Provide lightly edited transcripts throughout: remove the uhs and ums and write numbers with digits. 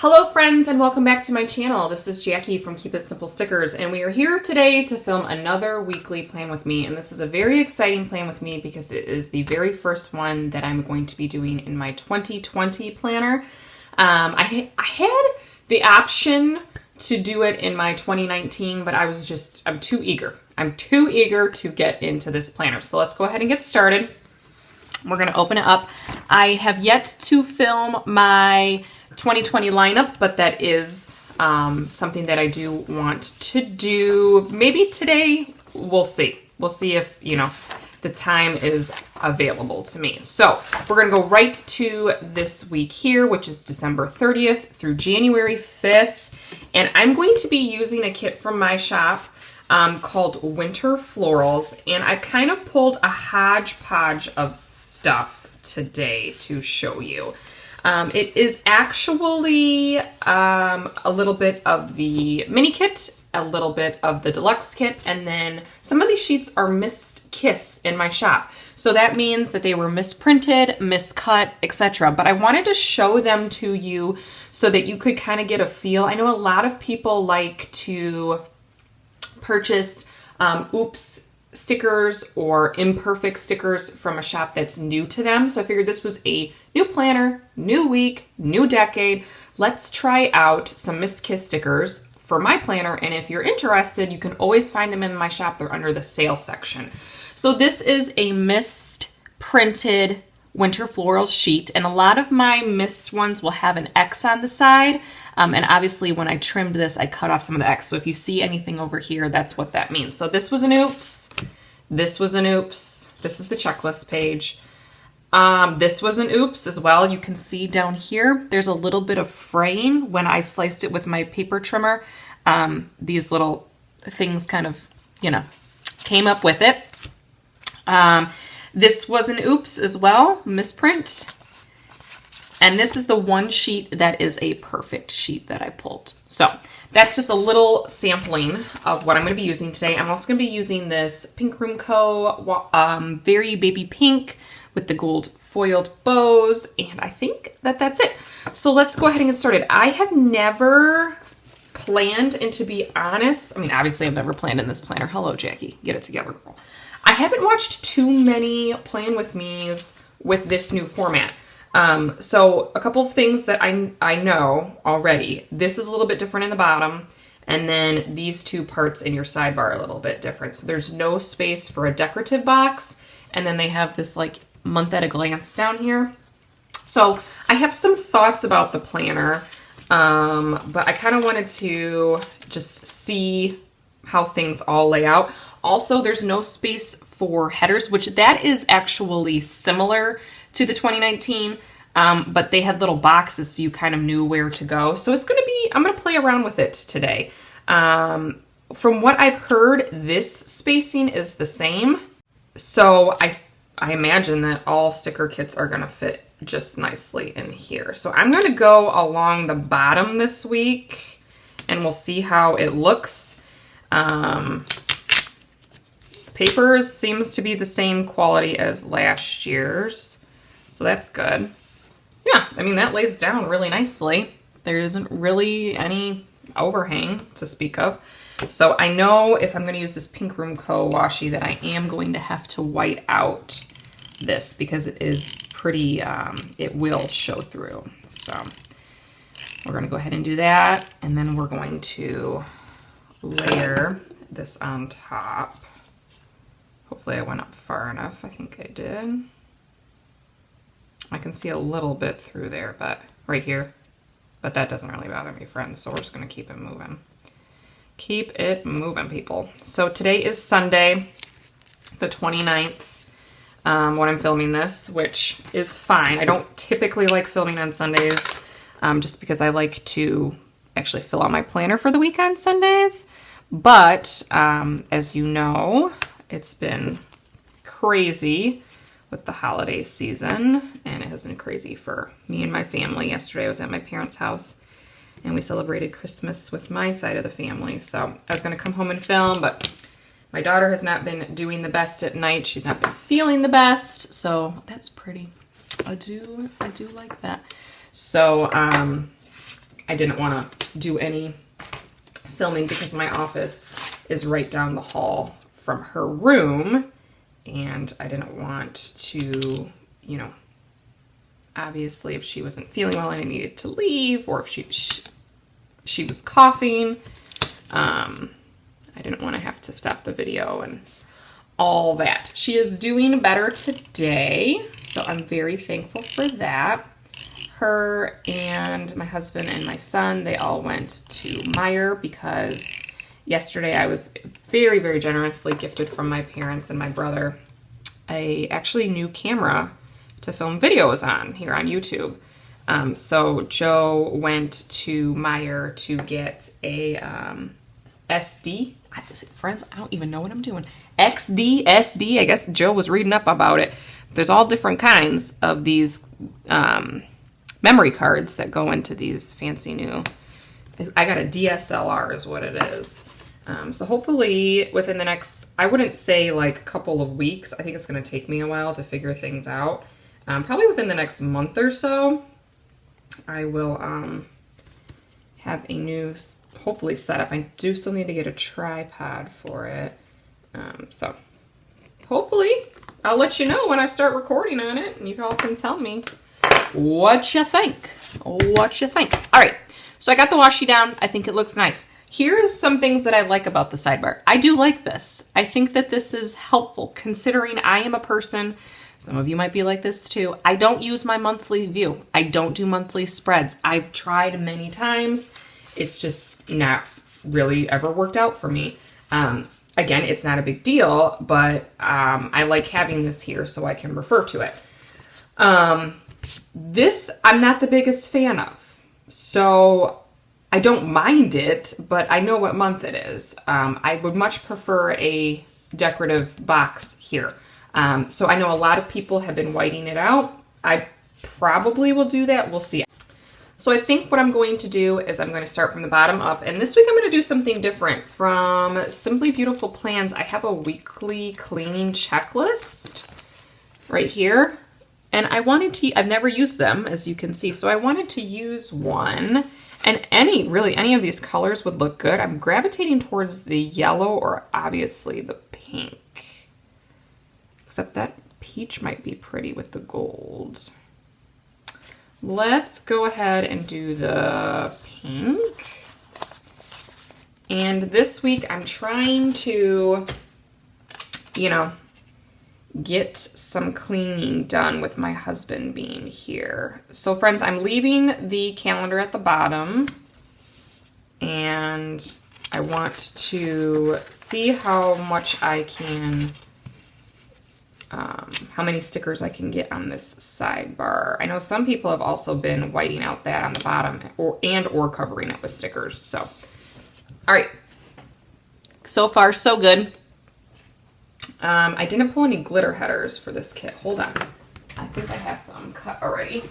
Hello friends and welcome back to my channel. This is Jackie from Keep It Simple Stickers and we are here today to film another weekly plan with me, and this is a very exciting plan with me because it is the very first one that I'm going to be doing in my 2020 planner. I had the option to do it in my 2019, but I'm too eager. I'm too eager to get into this planner. So let's go ahead and get started. We're going to open it up. I have yet to film my 2020 lineup, but that is something that I do want to do. Maybe today, we'll see. We'll see if, the time is available to me. So we're going to go right to this week here, which is December 30th through January 5th. And I'm going to be using a kit from my shop called Winter Florals. And I've kind of pulled a hodgepodge of stuff today to show you. It is actually a little bit of the mini kit, a little bit of the deluxe kit, and then some of these sheets are missed kiss in my shop. So that means that they were misprinted, miscut, etc. But I wanted to show them to you so that you could kind of get a feel. I know a lot of people like to purchase oops stickers or imperfect stickers from a shop that's new to them. So I figured this was a new planner, new week, new decade. Let's try out some Miss Kiss stickers for my planner. And if you're interested, you can always find them in my shop. They're under the sale section. So this is a mist printed Winter Floral sheet. And a lot of my mist ones will have an X on the side. And obviously when I trimmed this, I cut off some of the X. So if you see anything over here, that's what that means. So this was an oops. This was an oops. This is the checklist page. This was an oops as well. You can see down here, there's a little bit of fraying when I sliced it with my paper trimmer. These little things kind of, came up with it. This was an oops as well, misprint. And this is the one sheet that is a perfect sheet that I pulled. So that's just a little sampling of what I'm going to be using today. I'm also going to be using this Pink Room Co. Very Baby Pink with the gold foiled bows. And I think that that's it. So let's go ahead and get started. I have never planned, and to be honest, obviously I've never planned in this planner. Hello, Jackie. Get it together, girl. I haven't watched too many Plan With Me's with this new format. So a couple of things that I know already. This is a little bit different in the bottom, and then these two parts in your sidebar are a little bit different. So there's no space for a decorative box, and then they have this like month at a glance down here. So I have some thoughts about the planner, but I kind of wanted to just see how things all lay out. Also, there's no space for headers, which that is actually similar to the 2019, but they had little boxes so you kind of knew where to go. So it's going to be, I'm going to play around with it today. From what I've heard, this spacing is the same. So I imagine that all sticker kits are going to fit just nicely in here. So I'm going to go along the bottom this week and we'll see how it looks. Papers seems to be the same quality as last year's. So that's good. Yeah, that lays down really nicely. There isn't really any overhang to speak of. So I know if I'm going to use this Pink Room Co. washi that I am going to have to white out this because it is pretty, it will show through. So we're going to go ahead and do that. And then we're going to layer this on top. Hopefully I went up far enough. I think I did. I can see a little bit through there, but right here. But that doesn't really bother me, friends, so we're just going to keep it moving. Keep it moving, people. So today is Sunday, the 29th, when I'm filming this, which is fine. I don't typically like filming on Sundays, just because I like to actually fill out my planner for the week on Sundays. But, as you know, it's been crazy with the holiday season, and it has been crazy for me and my family. Yesterday I was at my parents' house and we celebrated Christmas with my side of the family. So I was going to come home and film, but my daughter has not been doing the best at night. She's not been feeling the best. So that's pretty. I do like that. So I didn't want to do any filming because my office is right down the hall from her room, and I didn't want to, you know, obviously if she wasn't feeling well and I needed to leave, or if she was coughing, I didn't want to have to stop the video and all that. She is doing better today, so I'm very thankful for that. Her and my husband and my son, they all went to Meijer because yesterday I was very, very generously gifted from my parents and my brother a actually new camera to film videos on here on YouTube. So Joe went to Meijer to get a SD. Friends, I don't even know what I'm doing. XD, SD. I guess Joe was reading up about it. There's all different kinds of these memory cards that go into these fancy new. I got a DSLR is what it is. So hopefully within the next, I wouldn't say like a couple of weeks. I think it's going to take me a while to figure things out. Probably within the next month or so, I will have a new, hopefully, setup. I do still need to get a tripod for it. So hopefully I'll let you know when I start recording on it, and you all can tell me what you think. What you think. All right, so I got the washi down. I think it looks nice. Here's some things that I like about the sidebar. I do like this. I think that this is helpful considering I am a person, some of you might be like this too, I don't use my monthly view. I don't do monthly spreads. I've tried many times. It's just not really ever worked out for me. Again, it's not a big deal, but I like having this here so I can refer to it. This I'm not the biggest fan of. So I don't mind it, but I know what month it is. I would much prefer a decorative box here. So I know a lot of people have been whiting it out. I probably will do that. We'll see. So I think what I'm going to do is I'm going to start from the bottom up. And this week I'm going to do something different. From Simply Beautiful Plans, I have a weekly cleaning checklist right here. And I wanted to, I've never used them, as you can see. So I wanted to use one. And really any of these colors would look good. I'm gravitating towards the yellow or obviously the pink. Except that peach might be pretty with the gold. Let's go ahead and do the pink. And this week I'm trying to, you know, get some cleaning done with my husband being here. So friends, I'm leaving the calendar at the bottom, and I want to see how much I can, how many stickers I can get on this sidebar. I know some people have also been whiting out that on the bottom or covering it with stickers. So, all right. So far, so good. I didn't pull any glitter headers for this kit. Hold on. I think I have some cut already.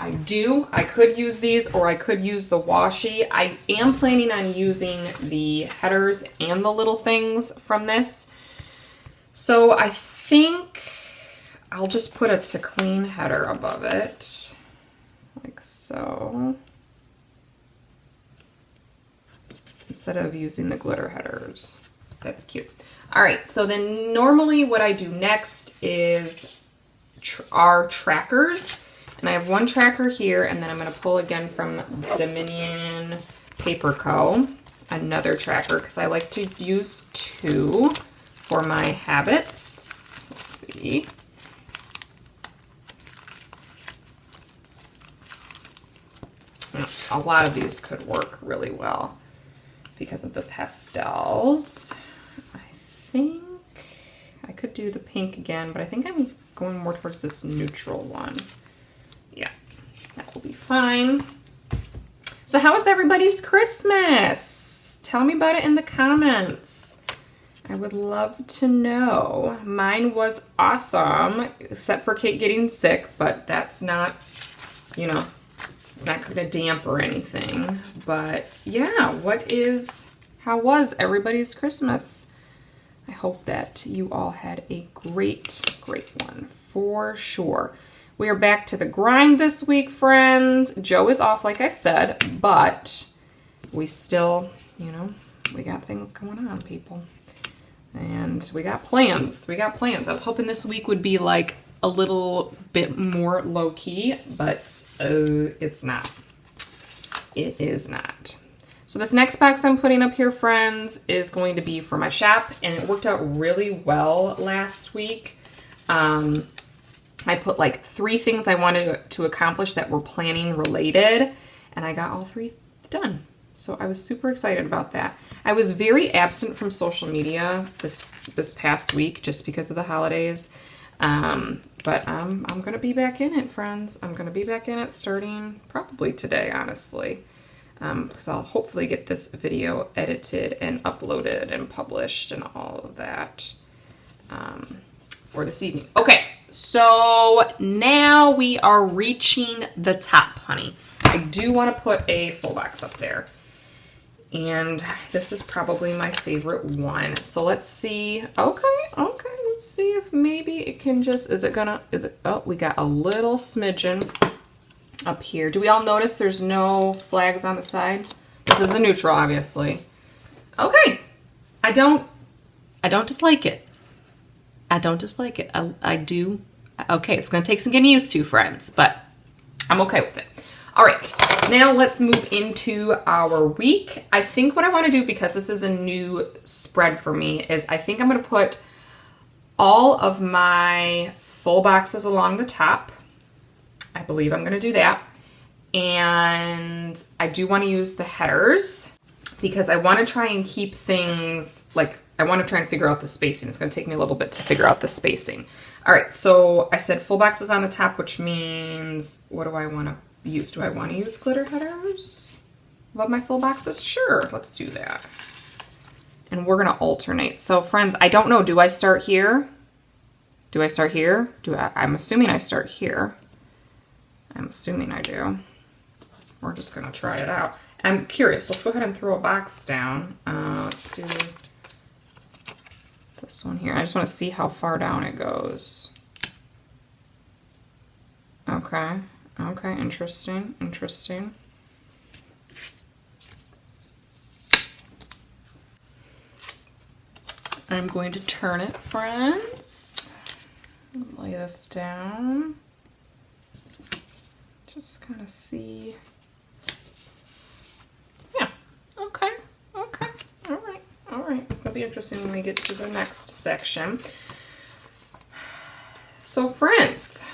I do. I could use these, or I could use the washi. I am planning on using the headers and the little things from this. So I think I'll just put a to clean header above it, like so, instead of using the glitter headers. That's cute. All right, so then normally what I do next is our trackers. And I have one tracker here, and then I'm going to pull again from Dominion Paper Co. another tracker, because I like to use two for my habits. Let's see. A lot of these could work really well because of the pastels. I think I could do the pink again, but I think I'm going more towards this neutral one. Yeah, that will be fine. So how was everybody's Christmas? Tell me about it in the comments. I would love to know. Mine was awesome, except for Kate getting sick, but that's not, you know, it's not going to damper anything. But yeah, how was everybody's Christmas? I hope that you all had a great, great one for sure. We are back to the grind this week, friends. Joe is off, like I said, but we still, you know, we got things going on, people. And we got plans. We got plans. I was hoping this week would be like a little bit more low-key, but it's not. It is not. So this next box I'm putting up here, friends, is going to be for my shop, and it worked out really well last week. I put like 3 things I wanted to accomplish that were planning related, and I got all 3 done. So I was super excited about that. I was very absent from social media this past week just because of the holidays. But I'm going to be back in it, friends. I'm going to be back in it starting probably today, honestly. Because I'll hopefully get this video edited and uploaded and published and all of that for this evening. Okay, so now we are reaching the top, honey. I do want to put a full box up there. And this is probably my favorite one. So let's see. Okay. Let's see if maybe it can just, oh, we got a little smidgen up here. Do we all notice there's no flags on the side? This is the neutral, obviously. Okay. I don't dislike it. I don't dislike it. I do. Okay, it's going to take some getting used to, friends, but I'm okay with it. All right, now let's move into our week. I think what I want to do, because this is a new spread for me, is I think I'm going to put all of my full boxes along the top. I believe I'm going to do that. And I do want to use the headers because I want to try and keep things, like, I want to try and figure out the spacing. It's going to take me a little bit to figure out the spacing. All right, so I said full boxes on the top, which means, what do I want to use? Do I want to use glitter headers above my full boxes? Sure, let's do that. And we're going to alternate. So friends, I don't know, do I start here? Do I start here? I'm assuming I start here. I'm assuming I do. We're just going to try it out. I'm curious. Let's go ahead and throw a box down. Let's do this one here. I just want to see how far down it goes. Okay. Okay, interesting, interesting. I'm going to turn it, friends. Lay this down. Just kind of see. Yeah, okay, okay, all right, all right. It's going to be interesting when we get to the next section. So, friends,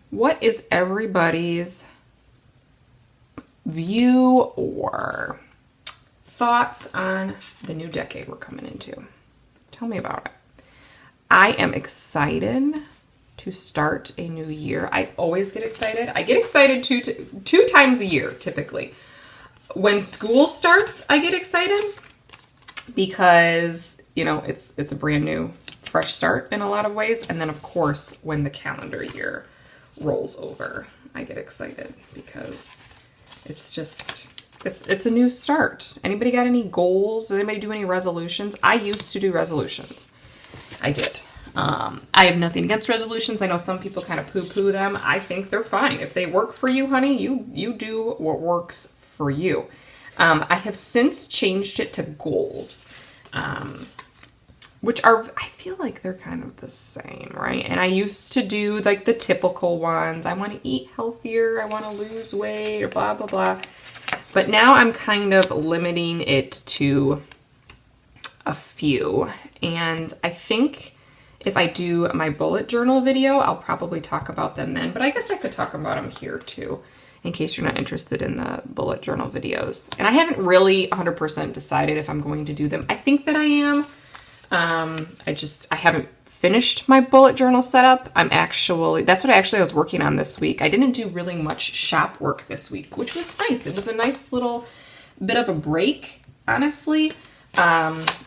what is everybody's view or thoughts on the new decade we're coming into? Tell me about it. I am excited to start a new year. I always get excited. I get excited two times a year, typically. When school starts, I get excited because, you know, it's a brand new, fresh start in a lot of ways. And then, of course, when the calendar year rolls over, I get excited because it's just, it's a new start. Anybody got any goals? Does anybody do any resolutions? I used to do resolutions. I did. I have nothing against resolutions. I know some people kind of poo-poo them. I think they're fine. If they work for you, honey, you do what works for you. I have since changed it to goals. Which are, I feel like they're kind of the same, right? And I used to do like the typical ones. I want to eat healthier. I want to lose weight or blah, blah, blah. But now I'm kind of limiting it to a few. And I think if I do my bullet journal video, I'll probably talk about them then. But I guess I could talk about them here too, in case you're not interested in the bullet journal videos. And I haven't really 100% decided if I'm going to do them. I think that I am. I haven't finished my bullet journal setup. That's what I was working on this week. I didn't do really much shop work this week, which was nice. It was a nice little bit of a break, honestly.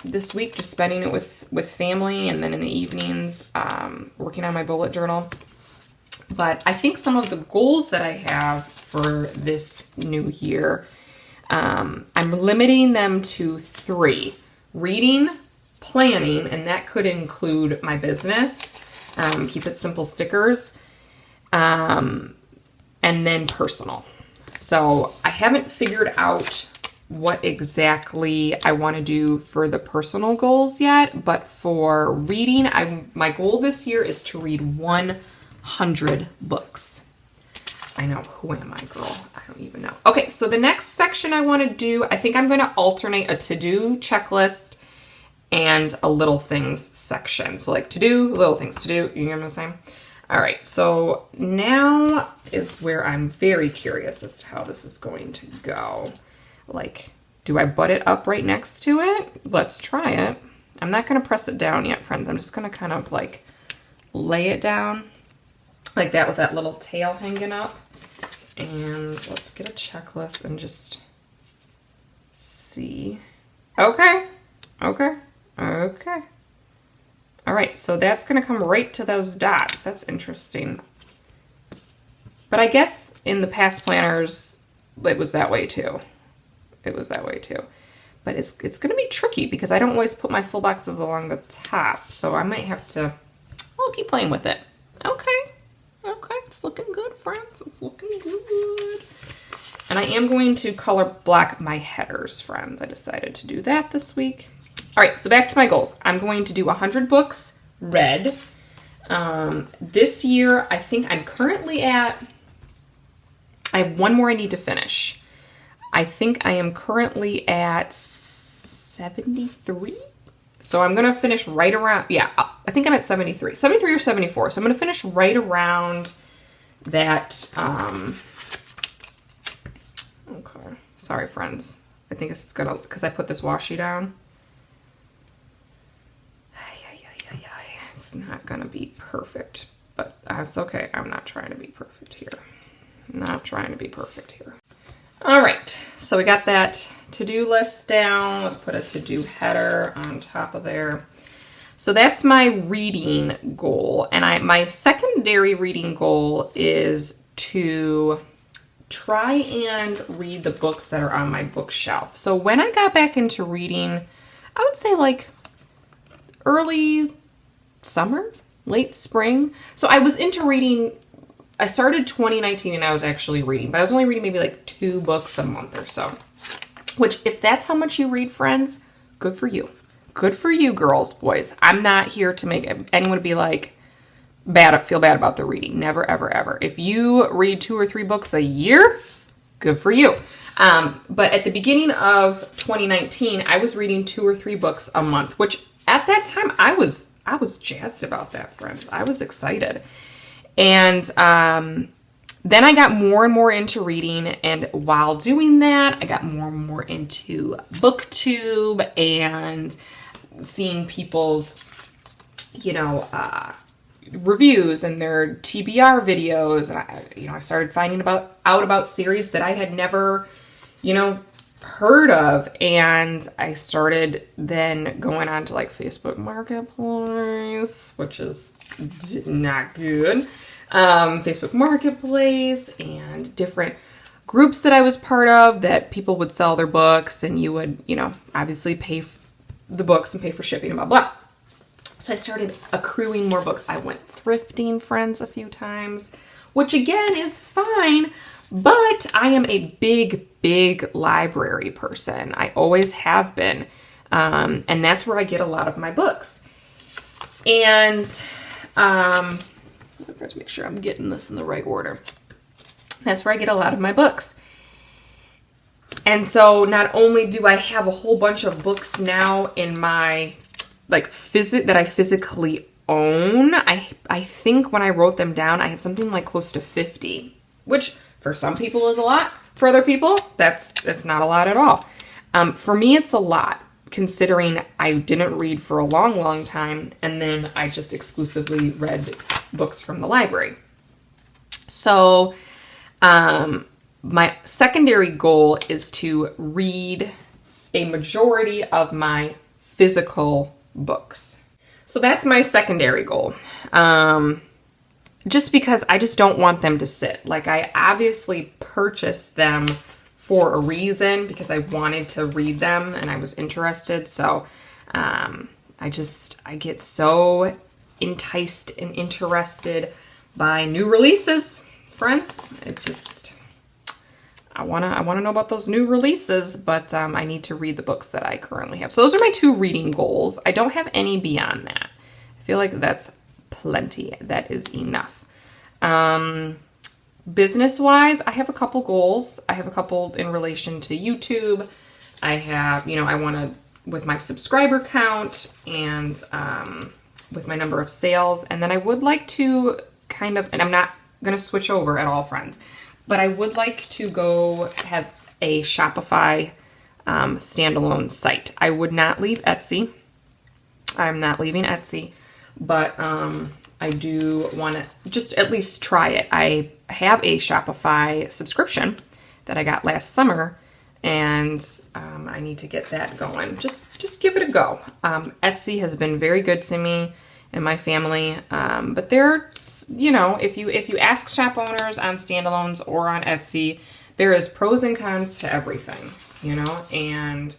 This week, just spending it with family, and then in the evenings, working on my bullet journal. But I think some of the goals that I have for this new year, I'm limiting them to 3. Reading, planning, and that could include my business, Keep It Simple Stickers, and then personal. So I haven't figured out what exactly I want to do for the personal goals yet, but for reading, my goal this year is to read 100 books. I know, who am I, girl? I don't even know. Okay, so the next section I want to do, I think I'm going to alternate a to-do checklist and a little things section. So like to-do, little things to do, you know what I'm saying? All right, so now is where I'm very curious as to how this is going to go. Like, do I butt it up right next to it? Let's try it. I'm not going to press it down yet, friends. I'm just going to kind of like lay it down like that with that little tail hanging up. And let's get a checklist and just see. Okay, okay, okay. All right, so that's going to come right to those dots. That's interesting. But I guess in the past planners, it was that way too. It was that way too. But it's going to be tricky because I don't always put my full boxes along the top. So I might have to, I'll keep playing with it. Okay. Okay, it's looking good, friends. It's looking good. And I am going to color block my headers, friends. I decided to do that this week. All right, so back to my goals. I'm going to do 100 books read. This year, I think I'm currently at, I have one more I need to finish. I think I am currently at 73. So I'm going to finish right around, yeah, I think I'm at 73 or 74. So I'm going to finish right around that. Okay. Sorry, friends. I think this is going to, because I put this washi down. It's not going to be perfect, but that's okay. I'm not trying to be perfect here. Not trying to be perfect here. All right, so we got that to-do list down. Let's put a to-do header on top of there. So that's my reading goal. And my secondary reading goal is to try and read the books that are on my bookshelf. So when I got back into reading, I would say like early summer, late spring. So I was into reading. I started 2019 and I was actually reading, but I was only reading maybe like 2 books a month or so. Which, if that's how much you read, friends, good for you. Good for you, girls, boys. I'm not here to make anyone be like, feel bad about their reading. Never, ever, ever. If you read 2 or 3 books a year, good for you. But at the beginning of 2019, I was reading 2 or 3 books a month, which at that time I was jazzed about that, friends. I was excited. And then I got more and more into reading, and while doing that, I got more and more into BookTube and seeing people's, reviews and their TBR videos. And I started finding out about series that I had never, heard of, and I started then going on to like Facebook Marketplace, which is not good. Facebook Marketplace and different groups that I was part of that people would sell their books, and you would, obviously pay the books and pay for shipping and blah, blah. So I started accruing more books. I went thrifting, friends, a few times, which again is fine, but I am a big, big library person. I always have been. And that's where I get a lot of my books. And, let's make sure I'm getting this in the right order. That's where I get a lot of my books. And so not only do I have a whole bunch of books now in my that I physically own, I think when I wrote them down, I have something like close to 50, which for some people is a lot. For other people, that's not a lot at all. For me, it's a lot, considering I didn't read for a long, long time, and then I just exclusively read books from the library. So my secondary goal is to read a majority of my physical books. So that's my secondary goal. Just because I just don't want them to sit. Like, I obviously purchased them for a reason, because I wanted to read them and I was interested. So I get so enticed and interested buy new releases, friends. It's just, I wanna know about those new releases, but I need to read the books that I currently have. So those are my 2 reading goals. I don't have any beyond that. I feel like that's plenty. That is enough. Business-wise, I have a couple goals. I have a couple in relation to YouTube. I have, I want to, with my subscriber count and with my number of sales. And then I would like to kind of, and I'm not going to switch over at all, friends, but I would like to go have a Shopify standalone site. I would not leave Etsy. I'm not leaving Etsy, but I do want to just at least try it. I have a Shopify subscription that I got last summer, and I need to get that going. Just give it a go. Etsy has been very good to me and my family, but there's, if you ask shop owners on standalones or on Etsy, there is pros and cons to everything, and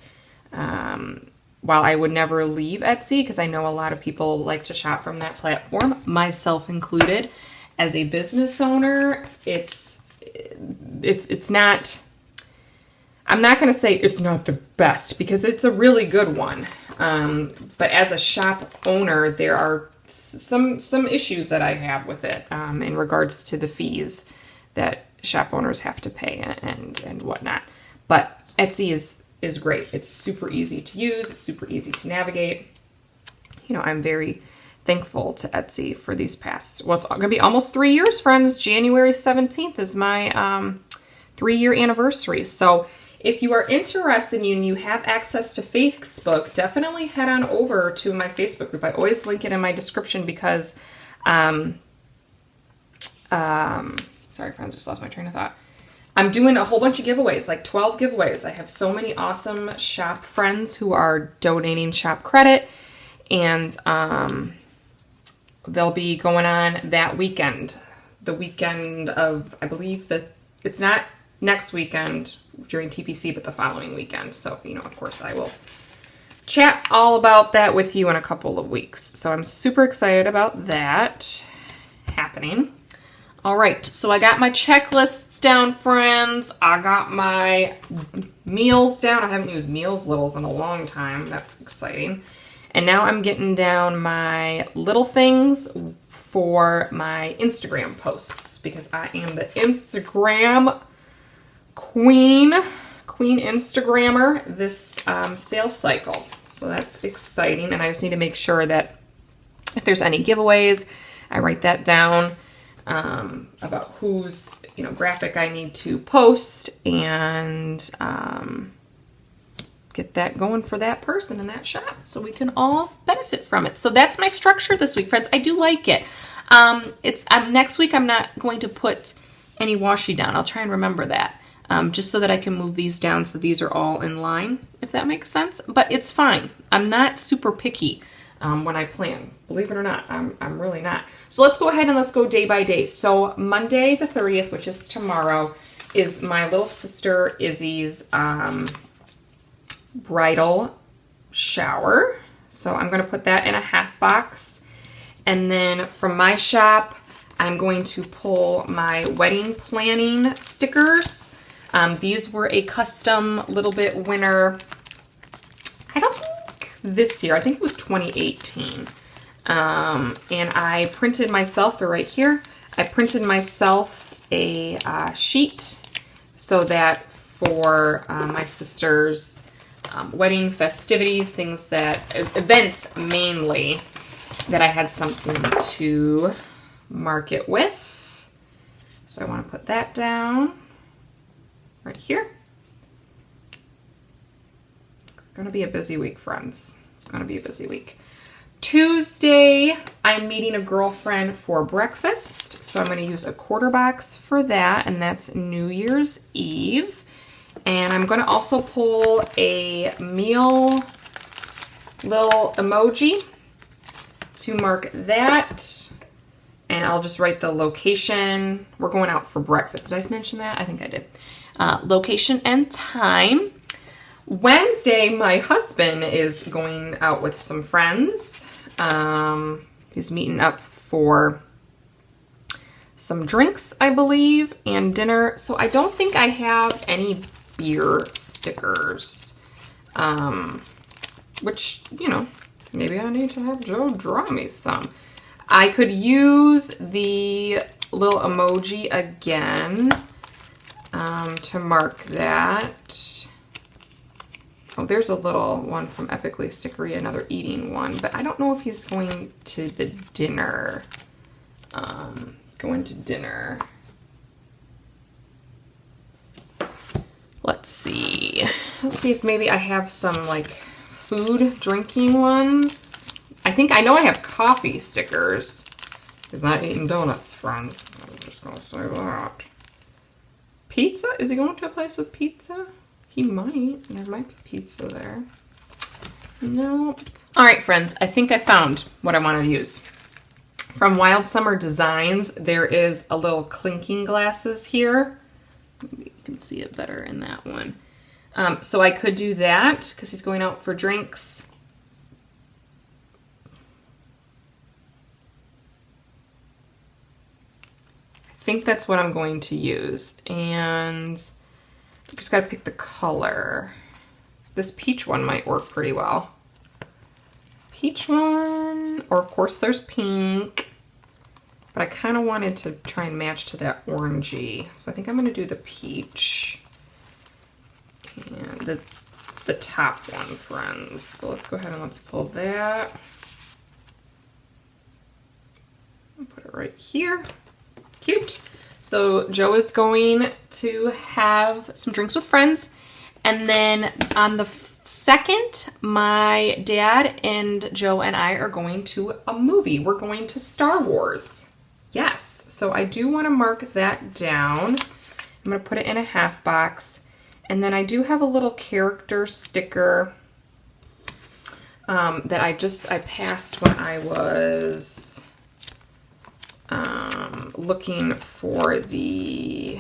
while I would never leave Etsy, because I know a lot of people like to shop from that platform, myself included, as a business owner, it's not, I'm not going to say it's not the best, because it's a really good one. But as a shop owner, there are some issues that I have with it in regards to the fees that shop owners have to pay and whatnot. But Etsy is great. It's super easy to use. It's super easy to navigate. I'm very thankful to Etsy for these past, well, it's going to be almost 3 years, friends. January 17th is my 3-year anniversary. So if you are interested and you have access to Facebook, definitely head on over to my Facebook group. I always link it in my description because, sorry, friends, just lost my train of thought. I'm doing a whole bunch of giveaways, like 12 giveaways. I have so many awesome shop friends who are donating shop credit, and they'll be going on that weekend. The weekend of, I believe that it's not next weekend during TPC, but the following weekend. So, of course, I will chat all about that with you in a couple of weeks. So I'm super excited about that happening. All right, so I got my checklists down, friends. I got my meals down. I haven't used Meals Littles in a long time. That's exciting. And now I'm getting down my little things for my Instagram posts, because I am the Instagram queen Instagrammer this sales cycle. So that's exciting. And I just need to make sure that if there's any giveaways, I write that down. About whose, graphic I need to post, and get that going for that person in that shop so we can all benefit from it. So that's my structure this week, friends. I do like it. Next week I'm not going to put any washi down. I'll try and remember that, just so that I can move these down so these are all in line, if that makes sense. But it's fine. I'm not super picky when I plan. Believe it or not, I'm really not. So let's go ahead and let's go day by day. So Monday the 30th, which is tomorrow, is my little sister Izzy's bridal shower. So I'm going to put that in a half box. And then from my shop, I'm going to pull my wedding planning stickers. These were a custom little bit winner. I don't think this year. I think it was 2018. And I printed myself, they're right here. I printed myself a sheet so that for my sister's wedding festivities, things that, events mainly, that I had something to mark it with. So I want to put that down right here. It's going to be a busy week, friends. It's going to be a busy week. Tuesday, I'm meeting a girlfriend for breakfast. So I'm going to use a quarter box for that, and that's New Year's Eve. And I'm going to also pull a meal little emoji to mark that. And I'll just write the location. We're going out for breakfast. Did I mention that? I think I did. Location and time. Wednesday, my husband is going out with some friends. He's meeting up for some drinks, I believe, and dinner. So I don't think I have any beer stickers, which, you know, maybe I need to have Joe draw me some. I could use the little emoji again to mark that. Oh, there's a little one from Epically Stickery, another eating one, but I don't know if he's going to the dinner. Going to dinner. Let's see. Let's see if maybe I have some like food drinking ones. I know I have coffee stickers. He's not eating donuts, friends. I'm just gonna say that. Pizza? Is he going to a place with pizza? He might. There might be pizza there. No. All right, friends. I think I found what I wanted to use. From Wild Summer Designs, there is a little clinking glasses here. Maybe you can see it better in that one. So I could do that because he's going out for drinks. I think that's what I'm going to use. And I just got to pick the color. This peach one might work pretty well. Peach one, or of course there's pink. But I kind of wanted to try and match to that orangey. So I think I'm going to do the peach. And the top one, friends. So let's go ahead and let's pull that. I'll put it right here. Cute. So Joe is going to have some drinks with friends. And then on the second, my dad and Joe and I are going to a movie. We're going to Star Wars. Yes. So I do want to mark that down. I'm going to put it in a half box. And then I do have a little character sticker that I passed when I was looking for the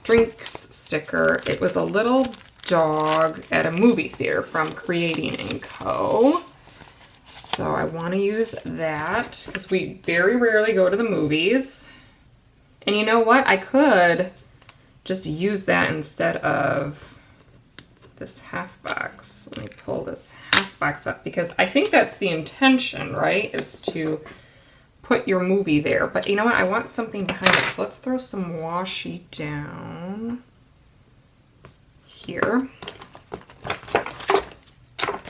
drinks sticker. It was a little dog at a movie theater from Creating & Co. So I want to use that because we very rarely go to the movies. And you know what? I could just use that instead of this half box. Let me pull this half box up because I think that's the intention, right? Is to put your movie there. But you know what? I want something behind it. So let's throw some washi down here.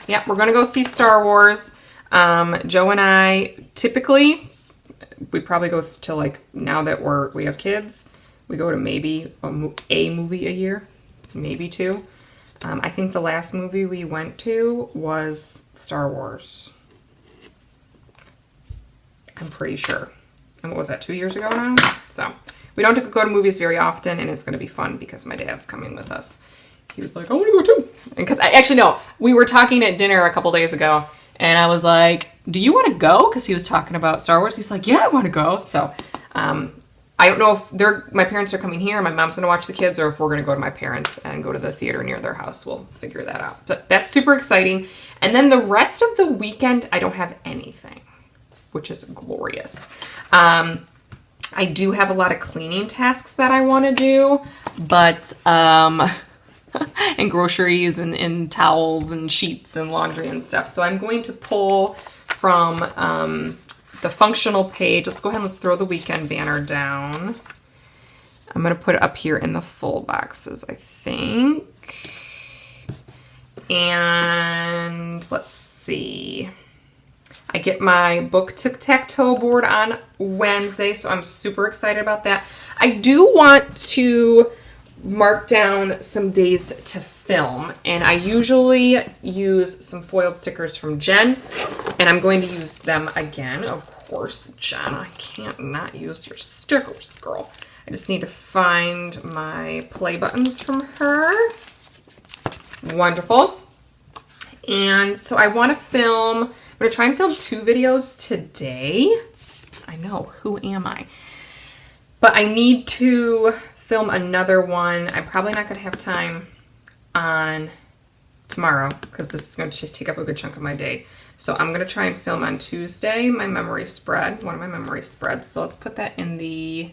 Yeah, we're going to go see Star Wars. Joe and I, typically, we probably go to like, now that we have kids, we go to maybe a movie a year, maybe two. I think the last movie we went to was Star Wars. I'm pretty sure. And what was that, 2 years ago now? So we don't go to movies very often, and it's going to be fun because my dad's coming with us. He was like, I want to go too. Because actually, no, we were talking at dinner a couple days ago, and I was like, do you want to go? Because he was talking about Star Wars. He's like, yeah, I want to go. So I don't know if my parents are coming here, my mom's going to watch the kids, or if we're going to go to my parents and go to the theater near their house. We'll figure that out. But that's super exciting. And then the rest of the weekend, I don't have anything, which is glorious. I do have a lot of cleaning tasks that I want to do, but and groceries and towels and sheets and laundry and stuff. So I'm going to pull from the functional page. Let's go ahead and let's throw the weekend banner down. I'm going to put it up here in the full boxes, I think. And let's see. I get my book tic-tac-toe board on Wednesday, so I'm super excited about that. I do want to mark down some days to film, and I usually use some foiled stickers from Jen, and I'm going to use them again. Of course, Jen, I can't not use your stickers, girl. I just need to find my play buttons from her. Wonderful. And so I want to film, I'm going to try and film 2 videos today. I know, who am I? But I need to film another one. I'm probably not going to have time on tomorrow because this is going to take up a good chunk of my day. So I'm going to try and film on Tuesday my memory spread, one of my memory spreads. So let's put that in the,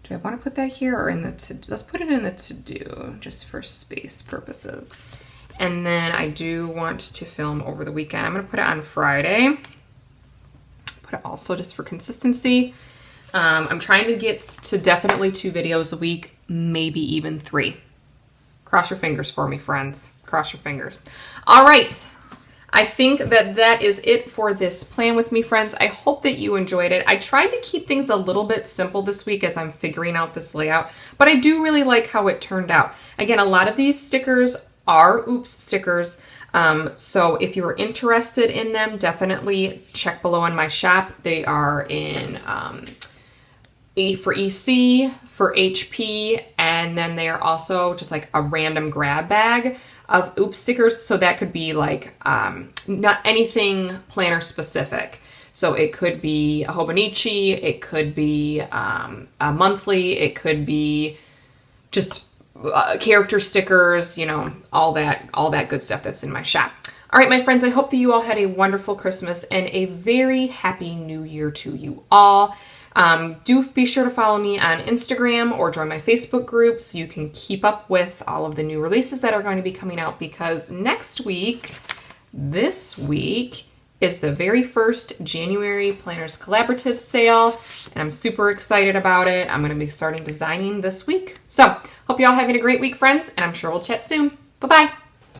do I want to put that here or in the let's put it in the to-do just for space purposes. And then I do want to film over the weekend. I'm going to put it on Friday. Put it also just for consistency. I'm trying to get to definitely 2 videos a week, maybe even 3. Cross your fingers for me, friends. Cross your fingers. All right. I think that is it for this plan with me, friends. I hope that you enjoyed it. I tried to keep things a little bit simple this week as I'm figuring out this layout, but I do really like how it turned out. Again, a lot of these stickers are Oops stickers. So if you are interested in them, definitely check below in my shop. They are in for EC, for HP, and then they are also just like a random grab bag of Oops stickers. So that could be like not anything planner specific. So it could be a Hobonichi, it could be a monthly, it could be just character stickers, you know, all that good stuff that's in my shop. All right, my friends, I hope that you all had a wonderful Christmas and a very happy New Year to you all. Do be sure to follow me on Instagram or join my Facebook group so you can keep up with all of the new releases that are going to be coming out, because this week is the very first January Planners Collaborative sale, and I'm super excited about it. I'm going to be starting designing this week. So, hope you all having a great week, friends, and I'm sure we'll chat soon. Bye-bye.